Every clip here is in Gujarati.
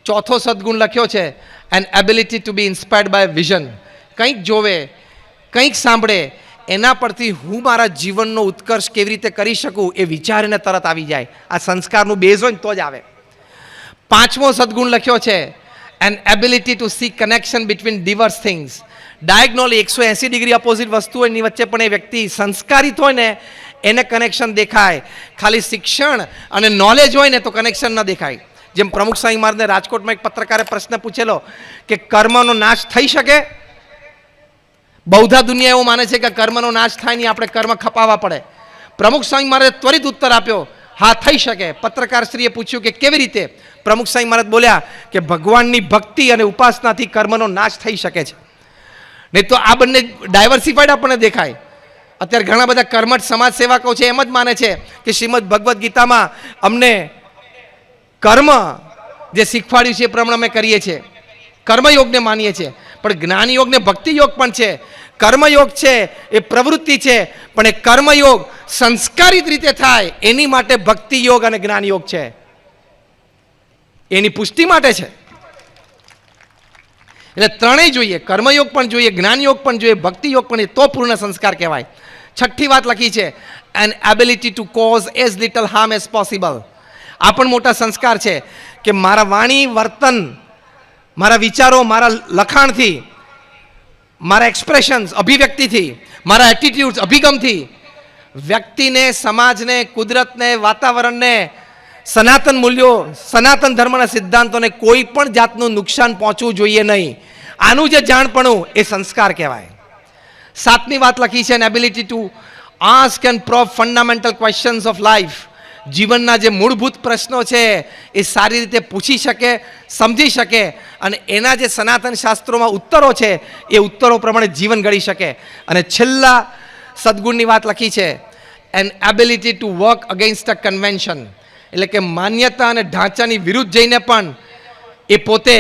ચોથો સદગુણ લખ્યો છે an ability to be inspired by vision. કંઈક જોવે, કંઈક સાંભળે, એના પરથી હું મારા જીવનનો ઉત્કર્ષ કેવી રીતે કરી શકું એ વિચારીને તરત આવી જાય. આ સંસ્કારનું બેઝ હોય ને તો જ આવે. પાંચમો સદગુણ લખ્યો છે an ability to see connection between diverse things. Diagonally 180 degree opposite વસ્તુઓની વચ્ચે પણ એ વ્યક્તિ સંસ્કારિત હોય ને એને કનેક્શન દેખાય. ખાલી શિક્ષણ અને નોલેજ હોય ને તો કનેક્શન ન દેખાય. જેમ પ્રમુખ સ્વામી મહારાજને રાજકોટમાં એક પત્રકારે પ્રશ્ન પૂછેલો કે કર્મનો નાશ થઈ શકે? બૌદ્ધ દુનિયા એવું માને છે કે કર્મનો નાશ થાય નહીં, આપણે કર્મ ખપાવવા પડે. પ્રમુખ સ્વામી મહારાજે ત્વરિત ઉત્તર આપ્યો, હા થઈ શકે. પત્રકારશ્રીએ પૂછ્યું કે કેવી રીતે? પ્રમુખ સ્વામી મહારાજ બોલ્યા કે ભગવાનની ભક્તિ અને ઉપાસનાથી કર્મનો નાશ થઈ શકે છે. નહીં તો આ બંને ડાયવર્સિફાઈડ આપણને દેખાય. અત્યારે ઘણા બધા કર્મઠ સમાજ સેવકો છે એમ જ માને છે કે શ્રીમદ ભગવદ્ ગીતામાં અમને કર્મ જે શીખવાડ્યું છે એ પ્રમાણે અમે કરીએ છીએ, કર્મયોગને માનીએ છીએ. પણ જ્ઞાનયોગ ને ભક્તિયોગ પણ છે. કર્મયોગ છે એ પ્રવૃત્તિ છે, પણ એ કર્મયોગ સંસ્કારિત રીતે થાય એની માટે ભક્તિયોગ અને જ્ઞાનયોગ છે, એની પુષ્ટિ માટે છે. એટલે ત્રણેય જોઈએ, કર્મયોગ પણ જોઈએ, જ્ઞાનયોગ પણ જોઈએ, ભક્તિયોગ પણ, તો પૂર્ણ સંસ્કાર કહેવાય. છઠ્ઠી વાત લખી છે an ability to cause as little harm as possible. આ પણ મોટા સંસ્કાર છે કે મારા વાણી વર્તન, મારા વિચારો, મારા લખાણથી, મારા એક્સપ્રેશન્સ અભિવ્યક્તિથી, મારા એટીટ્યુડ્સ અભિગમથી વ્યક્તિને, સમાજને, કુદરતને, વાતાવરણને, સનાતન મૂલ્યો, સનાતન ધર્મના સિદ્ધાંતોને કોઈ પણ જાતનું નુકસાન પહોંચવું જોઈએ નહીં. આનું જે જાણપણું એ સંસ્કાર કહેવાય. સાતમી વાત લખી છે an ability to ask and probe fundamental questions of life. જીવનના જે મૂળભૂત પ્રશ્નો છે એ સારી રીતે પૂછી શકે, સમજી શકે અને એના જે સનાતન શાસ્ત્રોમાં ઉત્તરો છે એ ઉત્તરો પ્રમાણે જીવન ઘડી શકે. અને છેલ્લા સદગુણની વાત લખી છે an ability to work against a convention. એટલે કે માન્યતા અને ઢાંચાની વિરુદ્ધ જઈને પણ એ પોતે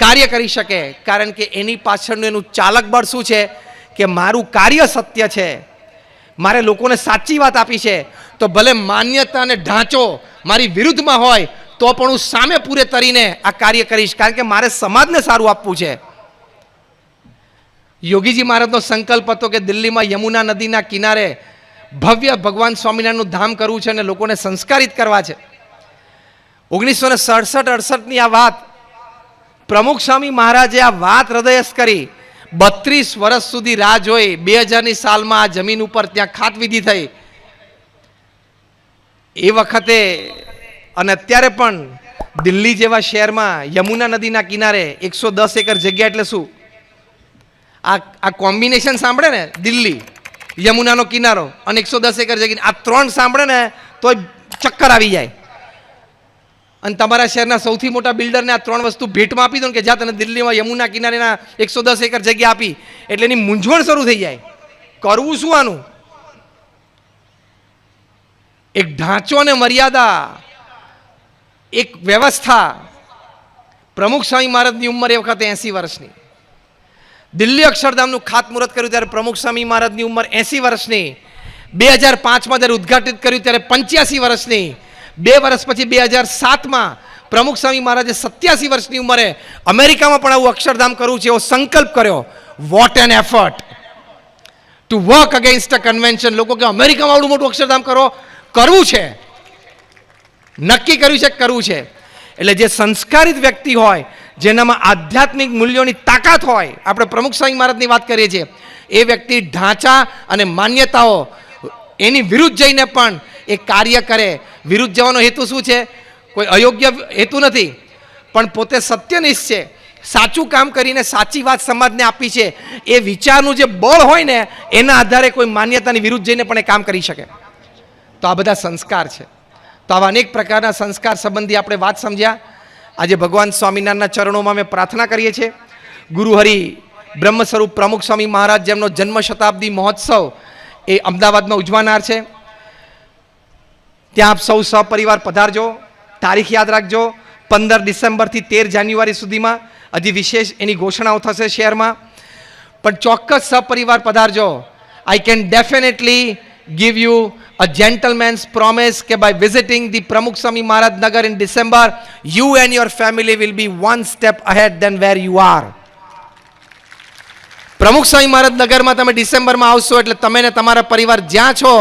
કાર્ય કરી શકે, કારણ કે એની પાછળનું એનું ચાલક બળ શું છે કે મારું કાર્ય સત્ય છે, મારે લોકોને સાચી વાત આપી છે, તો ભલે માન્યતા અને ઢાંચો મારી વિરુદ્ધમાં હોય તો પણ હું સામે પૂરે તરીને આ કાર્ય કરીશ, કારણ કે મારે સમાજને સારું આપવું છે. યોગીજી મહારાજનો સંકલ્પ હતો કે દિલ્હીમાં યમુના નદીના કિનારે ભવ્ય ભગવાન સ્વામિનારાયણનું ધામ કરવું છે અને લોકોને સંસ્કારિત કરવા છે. 1967-68ની આ વાત પ્રમુખ સ્વામી મહારાજે આ વાત હૃદયસ્થ કરી. 32 વર્ષ સુધી રાહ જોઈ. 2000ની સાલમાં આ જમીન ઉપર ત્યાં ખાતવિધિ થઈ. એ વખતે અને અત્યારે પણ દિલ્હી જેવા શહેરમાં યમુના નદીના કિનારે 110 એકર જગ્યા એટલે શું? આ કોમ્બિનેશન સાંભળે ને, દિલ્હી, યમુનાનો કિનારો અને 110 એકર જગ્યા, આ ત્રણ સાંભળે ને તો ચક્કર આવી જાય. અને તમારા શહેરના સૌથી મોટા બિલ્ડરને આ ત્રણ વસ્તુ ભેટમાં આપી દો કે જ્યાં તને દિલ્હીમાં યમુના કિનારેના 110 એકર જગ્યા આપી, એટલે એની મૂંઝવણ શરૂ થઈ જાય. કરવું શું આનું? એક ઢાંચો અને મર્યાદા, એક વ્યવસ્થા. પ્રમુખ સ્વામી મહારાજની ઉંમર એ વખતે 80 વર્ષની. દિલ્હી અક્ષરધામનું ખાતમુહૂર્ત કર્યું ત્યારે પ્રમુખ સ્વામી મહારાજની ઉંમર 80 વર્ષની. 2005માં જ્યારે ઉદ્ઘાટિત કર્યું ત્યારે 85 વર્ષની. 2 વર્ષ પછી 2007માં પ્રમુખ સ્વામી મહારાજે 87 વર્ષની ઉંમરે અમેરિકામાં પણ આવું અક્ષરધામ કરવું છે એવો સંકલ્પ કર્યો. What an effort two work against a convention. લોકો કે અમેરિકામાં આવડું મોટું અક્ષરધામ કરવું છે, નક્કી કર્યું છે, કરવું છે. એટલે જે સંસ્કારિત વ્યક્તિ હોય, જેનામાં આધ્યાત્મિક મૂલ્યોની તાકાત હોય, આપણે પ્રમુખ સ્વામી મહારાજની વાત કરીએ છીએ, એ વ્યક્તિ ઢાંચા અને માન્યતાઓ એની વિરુદ્ધ જઈને પણ એ કાર્ય કરે. વિરુદ્ધ જવાનો હેતુ શું છે? કોઈ અયોગ્ય હેતુ નથી, પણ પોતે સત્યનિષ્ઠ છે, સાચું કામ કરીને સાચી વાત સમાજને આપી છે, એ વિચારનું જે બળ હોય ને એના આધારે કોઈ માન્યતાની વિરુદ્ધ જઈને પણ એ કામ કરી શકે. તો આ બધા સંસ્કાર છે. તો આવા અનેક પ્રકારના સંસ્કાર સંબંધી આપણે વાત સમજ્યા. આજે ભગવાન સ્વામિનારાયણના ચરણોમાં અમે પ્રાર્થના કરીએ છીએ. ગુરુહરિ બ્રહ્મ સ્વરૂપ પ્રમુખ સ્વામી મહારાજ જેમનો જન્મ શતાબ્દી મહોત્સવ એ અમદાવાદમાં ઉજવાનાર છે. ત્યાં આપ સૌ સહપરિવાર પધારજો. તારીખ યાદ રાખજો, 15 ડિસેમ્બરથી 13 જાન્યુઆરી સુધીમાં. હજી વિશેષ એની ઘોષણાઓ થશે શહેરમાં, પણ ચોક્કસ સહપરિવાર પધારજો. I can definitely give you a gentleman's promise કે by visiting the Pramukh Swami Maharaj Nagar in December, you and your family will be one step ahead than where you are. પ્રમુખ સ્વામી મહારાજ નગરમાં તમે ડિસેમ્બરમાં આવશો એટલે તમે ને તમારા પરિવાર જ્યાં છો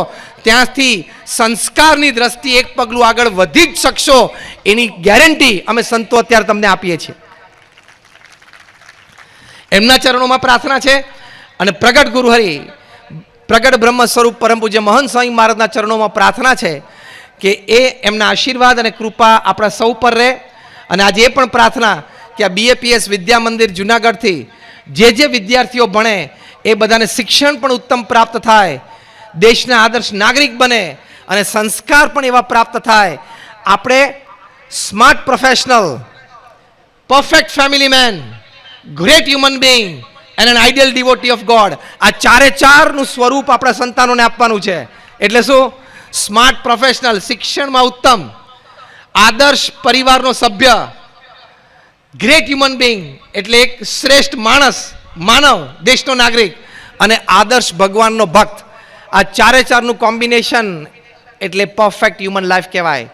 ત્યાંથી સંસ્કારની દ્રષ્ટિએ એક પગલું આગળ વધી જ શકશો એની ગેરંટી અમે સંતો અત્યારે તમને આપીએ છીએ. એમના ચરણોમાં પ્રાર્થના છે અને પ્રગટ ગુરુહરિ પ્રગટ બ્રહ્મ સ્વરૂપ પરમ પૂજ્ય મહંત સ્વામી મહારાજના ચરણોમાં પ્રાર્થના છે કે એ એમના આશીર્વાદ અને કૃપા આપણા સૌ પર રહે. અને આજે એ પણ પ્રાર્થના કે આ BAPS વિદ્યા મંદિર જુનાગઢથી જે વિદ્યાર્થીઓ ભણે એ બધાને શિક્ષણ પણ ઉત્તમ પ્રાપ્ત થાય, દેશના આદર્શ નાગરિક બને અને સંસ્કાર પણ એવા પ્રાપ્ત થાય. આપણે smart professional, perfect family man, great human being and an ideal devotee of God, આ ચારે ચારનું સ્વરૂપ આપણા સંતાનોને આપવાનું છે. એટલે શું? સ્માર્ટ પ્રોફેશનલ, શિક્ષણમાં ઉત્તમ, આદર્શ પરિવારનો સભ્ય, ગ્રેટ હ્યુમન બિંગ એટલે એક શ્રેષ્ઠ માણસ, માનવ, દેશનો નાગરિક, અને આદર્શ ભગવાનનો ભક્ત. આ ચારે ચારનું કોમ્બિનેશન એટલે પરફેક્ટ હ્યુમન લાઈફ કહેવાય.